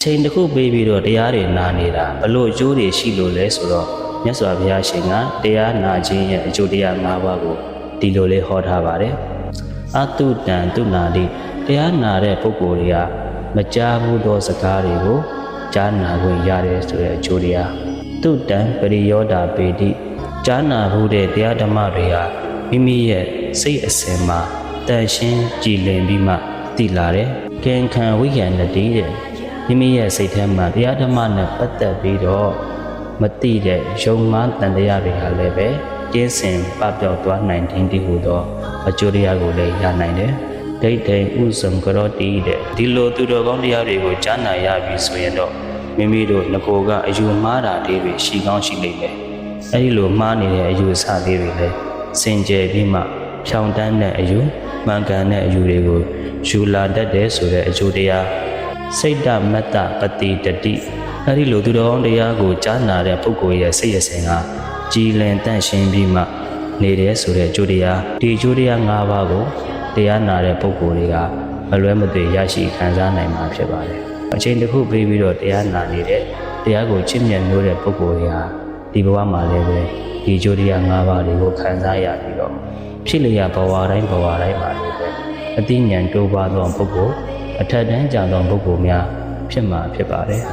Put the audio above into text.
ချိန်တစ်ခုပေးပြီးတော့တရားတွေနာနေတာဘလို့အကျိုးတွေရှိလို့လဲဆိုတော့မြတ်စွာဘုရားရှင်ကတရားနာခြင်းရဲ့အကျိုးတရား၅ပါးကိုဒီလိုလေးဟောထားပါတယ်အတုတံတုနာတိတရားနာတဲ့ပုဂ္ဂိုလ်တွေကမကြားဘူးသောစကားတွေကိုကြားနာခွင့်ရတယ်ဆိုတဲ့အကျိုးတရားတုတံပရိယောဒာပေတိကြားနာဘူးတဲ့တရားဓမ္မတွေဟာမိမိရဲ့စိတ်အစဉ်မှာတန်ရှင်းကြည်လင်ပြီးမှတည်လာတယ်ကံခံဝိညာဏတည်တဲ့မိမိရဲ့စိတ်ထဲမှာတရားဓမ္မနဲ့ပတ်သက်ပြီးတော့မတိတဲ့ယုံမှားတန်တရားတွေဟာလည်းပဲကျင်းစင်ပပျောက်သွားနိုင်ခြင်းတည်းဟူသောအကျိုးတရားကိုလည်းရနိုင်တယ်ဒိဋ္ဌိဥဇံကရောတိတဲ့ဒီလိုသူတော်ကောင်းတရားတွေကိုကြားနာရပြီဆိုရင်တော့မိမိတို့ငကိုကအယူမှားတာတွေရှိကောင်းရှိလိမ့်မယ်အဲဒီလိုမှားနေတဲ့အယူအဆတွေလည်းစင်ကြယ်ပြီးမှဖြောင်တန်းတဲ့အယူမှန်ကန်တဲ့အယူတွေကိုယူလာတတ်တယ်ဆိုတဲ့အကျိုးတရားစိတ်တမတ္တပတိတတိအဲဒီလိုသူတော်ကောင်းတရားကိုကြားနာတဲ့ပုဂ္ဂိုလ်ရဲ့စိတ်ရစဉ်ကကြည်လင်တန့်ရှင်းပြီးမှနေတယ်ဆိုတဲ့အကျိုးတရားဒီအကျိုးတရား၅ပါးကိုတရားနာတဲ့ပုဂ္ဂိုလ်တွေကမလွဲမသွေရရှိခံစားနိုင်မှာဖြစ်ပါတယ်အချိန်တစ်ခုပြီးပြီးတော့တရားနာနေတဲ့တရားကိုချစ်မြတ်နိုးတဲ့ပုဂ္ဂိုလ်တွေဟာဒီဘဝမှာလည်းပဲဒီအကျိုးတရား၅ပါးတွေကိုခံစားရပြီးတော့ဖြစ်လျက်ဘဝတိုင်းမှာလည်းပဲအသိဉာဏ်တိုးပွားသောပုဂ္ဂိုလ်အထက်တန်းကျသောပုဂ္ဂိုလ်များဖြစ်မှာဖြစ်ပါတယ်